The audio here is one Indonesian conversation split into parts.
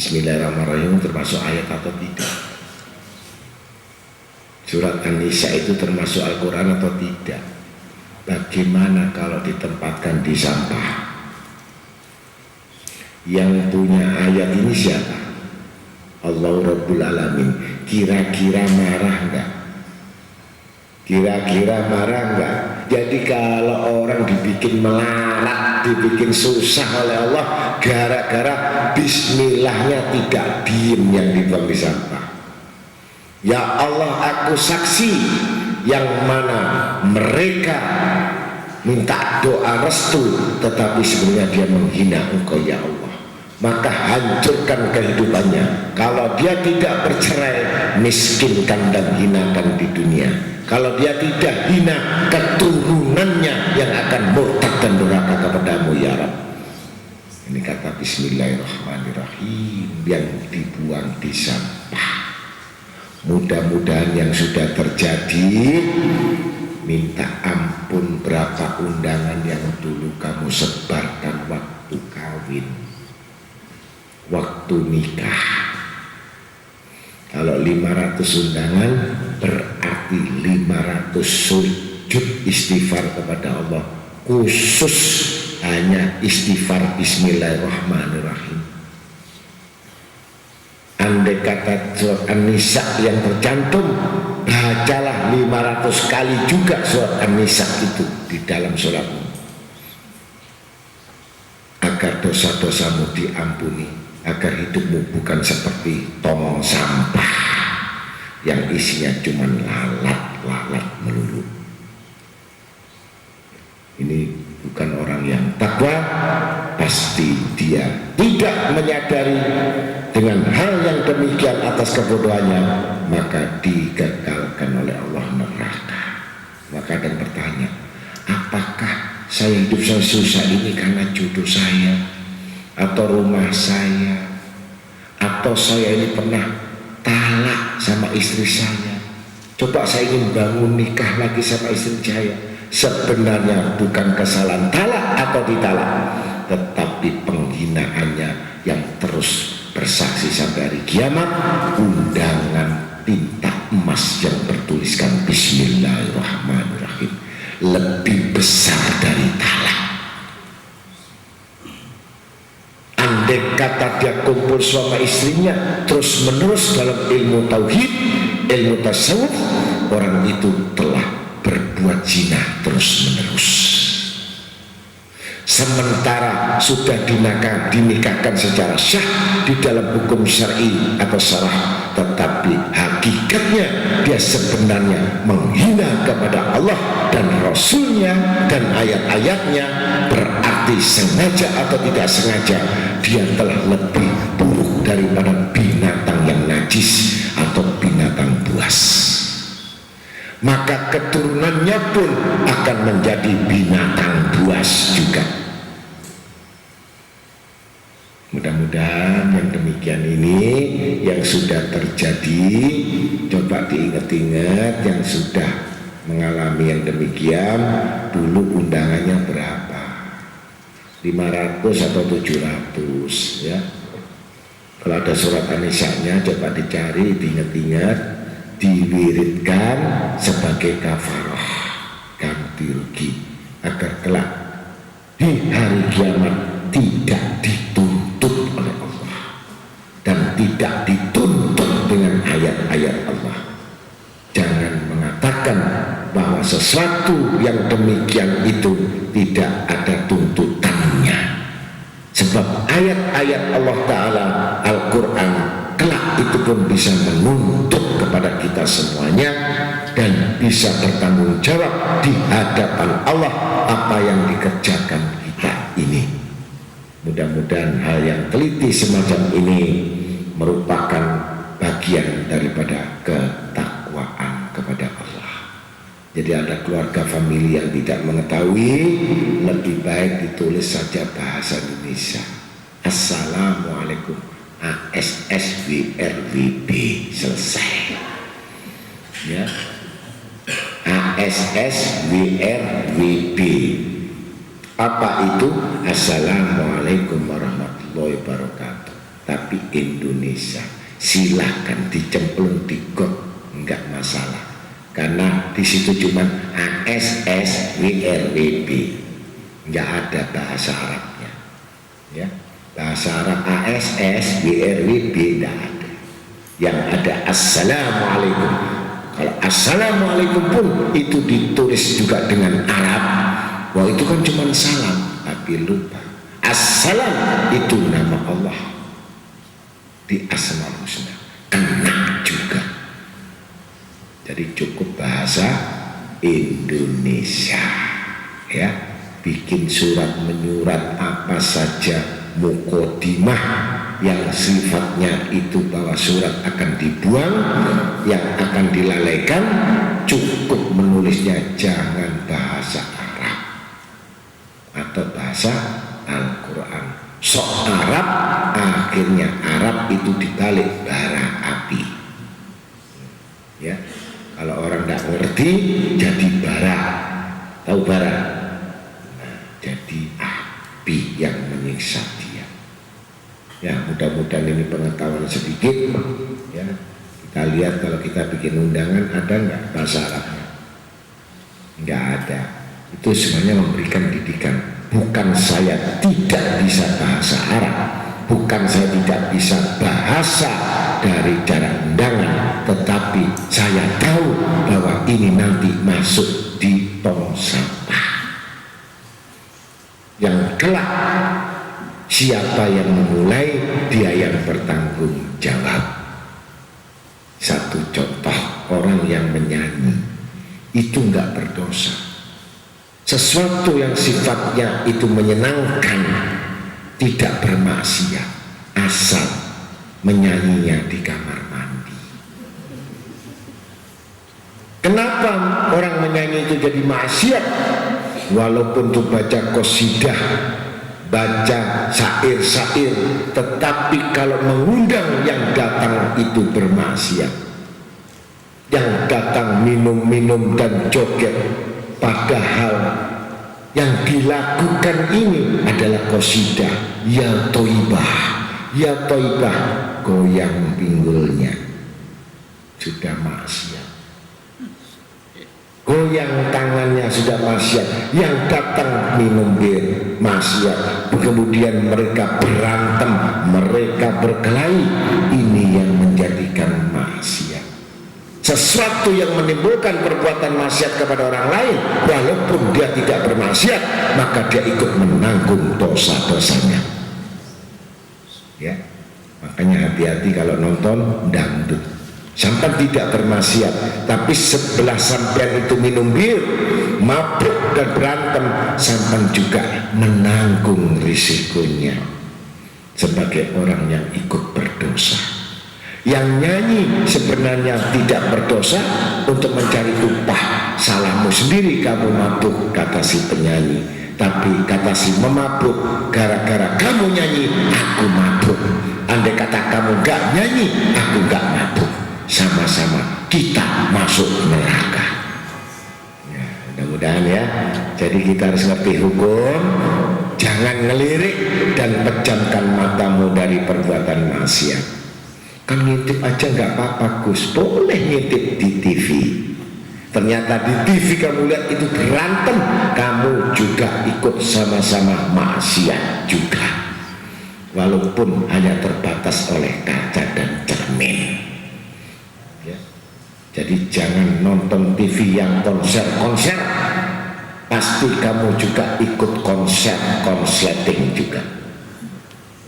Bismillahirrahmanirrahim termasuk ayat atau tidak? Surat An-Nisa itu termasuk Al-Quran atau tidak? Bagaimana kalau ditempatkan di sampah? Yang punya ayat ini siapa? Allah Rabbul Alamin. Kira-kira marah enggak? Kira-kira marah enggak? Jadi kalau orang dibikin melarat, dibikin susah oleh Allah gara-gara bismillahnya tidak diem yang dibuang di sampah. Ya Allah, aku saksi yang mana mereka minta doa restu tetapi sebenarnya dia menghina Engkau ya Allah, maka hancurkan kehidupannya. Kalau dia tidak bercerai, miskinkan dan hinakan di dunia. Kalau dia tidak, hina keturunannya yang akan murtad dan durhaka kepadamu ya Rabb. Ini kata Bismillahirrahmanirrahim yang dibuang di sampah. Mudah-mudahan yang sudah terjadi, minta ampun berapa undangan yang dulu kamu sebarkan waktu kawin, waktu nikah. Kalau 500 undangan berarti 500 sujud istighfar kepada Allah, khusus hanya istighfar Bismillahirrahmanirrahim. Andai kata surat An-Nisa yang tercantum, bacalah 500 kali juga surat An-Nisa itu di dalam suratmu, agar dosa-dosamu diampuni, agar hidupmu bukan seperti tong sampah yang isinya cuma lalat-lalat melulu. Ini bukan orang yang takwa, pasti dia tidak menyadari dengan hal yang demikian atas kebodohannya, maka digagalkan oleh Allah neraka. Maka akan bertanya, apakah saya hidup saya susah ini karena jodoh saya, atau rumah saya, atau saya ini pernah talak sama istri saya, coba saya ingin bangun nikah lagi sama istri saya. Sebenarnya bukan kesalahan talak atau ditalak, tetapi penghinaannya yang terus bersaksi sampai hari kiamat. Undangan tinta emas yang bertuliskan Bismillahirrahmanirrahim lebih besar dari talak. Andai kata dia kumpul sama istrinya terus menerus dalam ilmu tauhid, ilmu tasawuf, orang itu telah berbuat zina terus menerus. Sementara sudah dinikahkan secara syah di dalam hukum syar'i atau syarah, tetapi hakikatnya dia sebenarnya menghina kepada Allah dan Rasulnya dan ayat-ayatnya. Berarti sengaja atau tidak sengaja dia telah lebih buruk daripada binatang yang najis atau binatang buas. Maka keturunannya pun akan menjadi binatang buas juga. Mudah-mudahan yang demikian ini yang sudah terjadi, coba diingat-ingat yang sudah mengalami yang demikian, dulu undangannya berapa? 500 atau 700 ya. Kalau ada surat An-Nisa'nya coba dicari, diingat-ingat, diwiridkan sebagai kafarah ganti rugi, agar kelak di hari kiamat tidak dituntut oleh Allah dan tidak dituntut dengan ayat-ayat Allah. Jangan mengatakan bahwa sesuatu yang demikian itu tidak ada tuntutannya, sebab ayat-ayat Allah Ta'ala Al-Quran kelak itu pun bisa menuntut kepada kita semuanya dan bisa bertanggung jawab di hadapan Allah apa yang dikerjakan kita ini. Mudah-mudahan hal yang teliti semacam ini merupakan bagian daripada ketakwaan kepada Allah. Jadi ada keluarga famili yang tidak mengetahui, lebih baik ditulis saja bahasa Indonesia. Assalamualaikum ASSWRWB, selesai ya. ASSWRWB apa itu? Assalamualaikum warahmatullahi wabarakatuh. Tapi Indonesia, silahkan dicemplung di got, enggak masalah, karena di situ cuman ASS WRWB, enggak ada bahasa Arabnya, ya. Bahasa Arab ASS WRWB enggak ada, yang ada assalamualaikum. Kalau assalamualaikum pun itu ditulis juga dengan Arab, wah itu kan cuma salam, tapi lupa assalam itu nama Allah di Asmaul Husna, kena juga. Jadi cukup bahasa Indonesia, ya. Bikin surat menyurat apa saja, mukodimah yang sifatnya itu bahwa surat akan dibuang, yang akan dilalaikan, cukup menulisnya jangan bahasa Arab atau bahasa Al-Quran. Sok Arab, akhirnya Arab itu dibalik bara api, ya. Kalau orang tidak ngerti jadi bara, tahu bara? Nah, jadi api yang menyiksa dia. Ya, mudah-mudahan ini pengetahuan sedikit, ya. Kita lihat kalau kita bikin undangan ada nggak bahasa Arabnya? Nggak ada. Itu semuanya memberikan didikan. Bukan saya tidak bisa bahasa Arab, bukan saya tidak bisa bahasa dari cara undangan, tetapi saya tahu bahwa ini nanti masuk di tong sampah yang kelak siapa yang memulai, dia yang bertanggung jawab. Satu contoh, orang yang menyanyi itu nggak berdosa. Sesuatu yang sifatnya itu menyenangkan, tidak bermaksiat, asal menyanyinya di kamar mandi. Kenapa orang menyanyi itu jadi maksiat? Walaupun itu baca qasidah, baca syair-syair, tetapi kalau mengundang yang datang itu bermaksiat, yang datang minum-minum dan joget, padahal yang dilakukan ini adalah qasidah, ya toibah, ya toibah, goyang pinggulnya sudah maksiat, goyang tangannya sudah maksiat, yang datang minum bir maksiat, kemudian mereka berantem, mereka berkelahi, ini yang menjadikan maksiat. Sesuatu yang menimbulkan perbuatan maksiat kepada orang lain, walaupun dia tidak bermaksiat, maka dia ikut menanggung dosa-dosanya, ya. Makanya hati-hati kalau nonton dangdut. Sampai tidak bermaksiat, tapi sebelah sampai itu minum bir, mabuk dan berantem, sampai juga menanggung risikonya sebagai orang yang ikut berdosa. Yang nyanyi sebenarnya tidak berdosa, untuk mencari upah, salahmu sendiri kamu mabuk, kata si penyanyi. Tapi kata si memabuk, gara-gara kamu nyanyi aku mabuk. Andai kata kamu gak nyanyi, aku gak mabuk, sama-sama kita masuk neraka. Ya, mudah-mudahan ya. Jadi kita harus ngerti hukum, jangan ngelirik dan pejamkan matamu dari perbuatan maksiat. Kan ngintip aja nggak apa-apa Gus, boleh ngintip di TV. Ternyata di TV kamu lihat itu berantem, kamu juga ikut sama-sama maksiat juga, walaupun hanya terbatas oleh kaca dan cermin. Ya. Jadi jangan nonton TV yang konser-konser, pasti kamu juga ikut konsleting juga.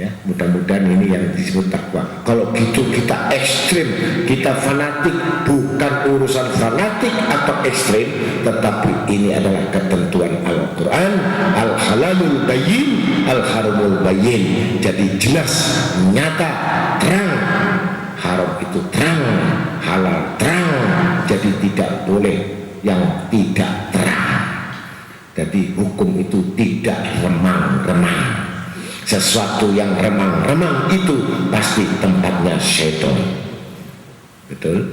Ya, mudah-mudahan ini yang disebut takwa. Kalau gitu kita ekstrim, kita fanatik, bukan urusan fanatik atau ekstrim, tetapi ini adalah ketentuan Al-Quran, al-halalul bayyin, al-haramul bayyin. Jadi jelas, nyata, terang. Haram itu terang, halal terang. Jadi tidak boleh yang tidak terang. Jadi hukum itu tidak remang-remang. Sesuatu yang remang-remang itu pasti tempatnya syaitan. Betul?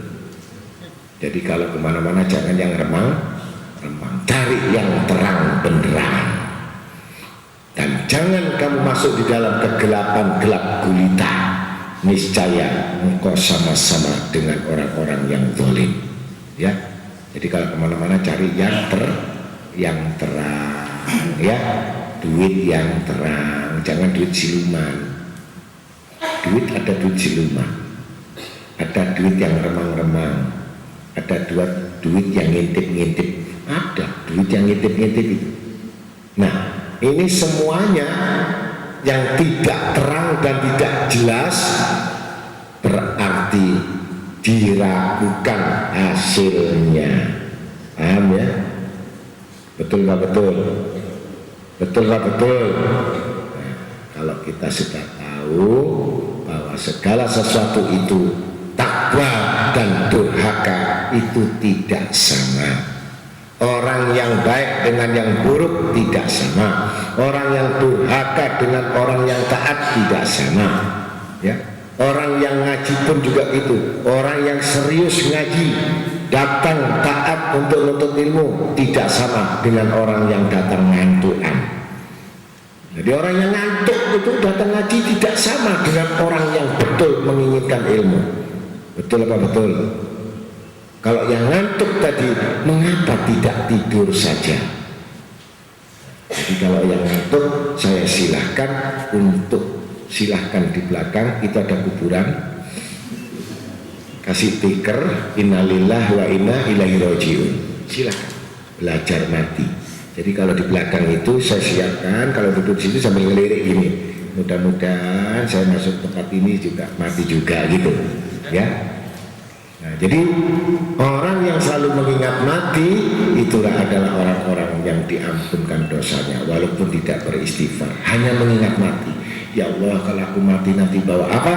Jadi kalau kemana-mana jangan yang remang-remang, cari yang terang benderang. Dan jangan kamu masuk di dalam kegelapan gelap gulita. niscaya engkau sama-sama dengan orang-orang yang zalim. Ya, jadi kalau kemana-mana cari yang terang, ya, duit yang terang, jangan duit siluman. Duit ada duit siluman, ada duit yang remang-remang, ada duit yang ngintip-ngintip, ada duit yang ngintip-ngintip itu. Nah, ini semuanya yang tidak terang dan tidak jelas berarti diragukan hasilnya. Paham ya? Betul nggak betul? Betul nggak betul? Nah, kalau kita sudah tahu bahwa segala sesuatu itu takwa dan durhaka itu tidak sama. Orang yang baik dengan yang buruk tidak sama. Orang yang durhaka dengan orang yang taat tidak sama. Ya, orang yang ngaji pun juga itu. Orang yang serius ngaji, datang taat untuk menuntut ilmu tidak sama dengan orang yang datang ngantukan. Jadi orang yang ngantuk itu datang ngaji tidak sama dengan orang yang betul menginginkan ilmu. Betul apa betul? Kalau yang ngantuk tadi, mengapa tidak tidur saja? Jadi kalau yang ngantuk, saya silahkan di belakang itu ada kuburan, kasih stiker innalillah wa inna ilaihi rajiun, silahkan belajar mati. Jadi kalau di belakang itu saya siapkan, kalau duduk situ sambil ngelirik gini, mudah-mudahan saya masuk tempat ini juga mati juga gitu, ya. Nah, jadi orang yang selalu mengingat mati itulah adalah orang-orang yang diampunkan dosanya walaupun tidak beristighfar, hanya mengingat mati. Ya Allah, kalau aku mati nanti bawa apa?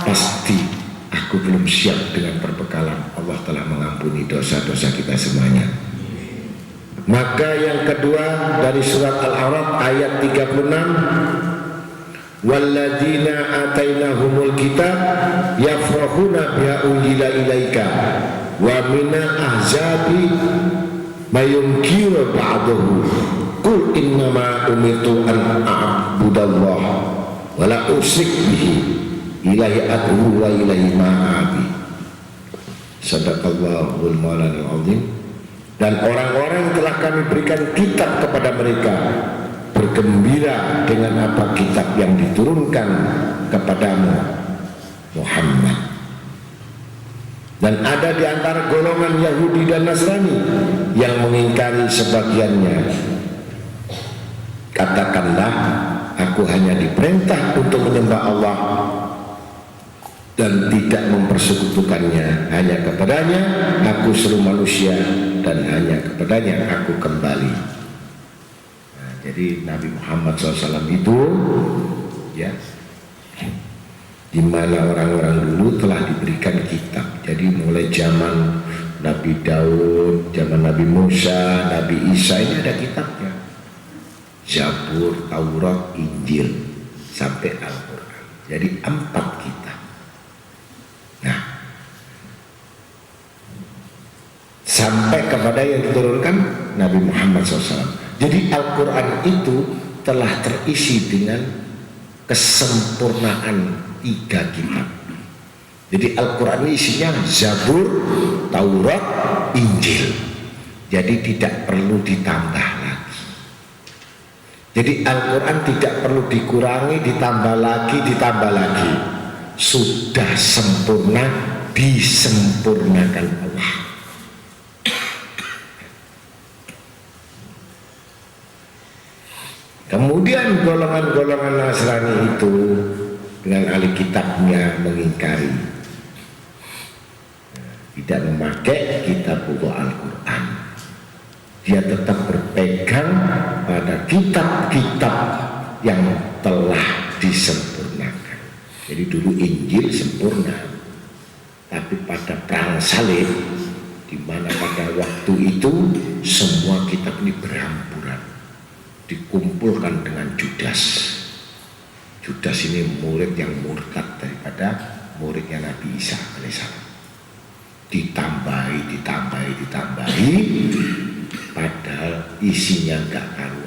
Pasti aku belum siap dengan perbekalan. Allah telah mengampuni dosa-dosa kita semuanya. Maka yang kedua dari surat Al-A'raf ayat 36, walladzina atainahumul kitab yafrahuna biha unzila ilaika wa minal ahzabi mayunkiru ba'dahu qul innama umirtu an a'budallah wa la usyrik bihi ilahi ad'u wa ilahi ma'abi. Sadaqallahul maulanal azim. Dan orang-orang yang telah kami berikan kitab kepada mereka bergembira dengan apa kitab yang diturunkan kepadamu Muhammad. Dan ada di antara golongan Yahudi dan Nasrani yang mengingkari sebagiannya. Katakanlah, aku hanya diperintah untuk menyembah Allah dan tidak mempersekutukannya. Hanya kepadanya aku seluruh manusia dan hanya kepadanya aku kembali. Jadi Nabi Muhammad SAW itu, ya, di mana orang-orang dulu telah diberikan kitab. Jadi mulai zaman Nabi Daud, zaman Nabi Musa, Nabi Isa, ini ada kitabnya. Zabur, Taurat, Injil, sampai Al-Quran. Jadi 4 kitab. Nah, sampai kepada yang diturunkan Nabi Muhammad SAW. Jadi Al-Quran itu telah terisi dengan kesempurnaan 3 kitab. Jadi Al-Quran ini isinya Zabur, Taurat, Injil. Jadi tidak perlu ditambah lagi. Jadi Al-Quran tidak perlu dikurangi, ditambah lagi. Sudah sempurna, disempurnakan Allah. Kemudian golongan-golongan Nasrani itu dengan ahli kitabnya mengingkari, tidak memakai kitabullah Al-Quran. Dia tetap berpegang pada kitab-kitab yang telah disempurnakan. Jadi dulu Injil sempurna, tapi pada perang salib, di mana pada waktu itu semua kitab ini berhamburan, dikumpulkan dengan Judas. Judas ini murid yang murtad daripada muridnya Nabi Isa alaihissalam. Ditambahi, padahal isinya enggak karuan.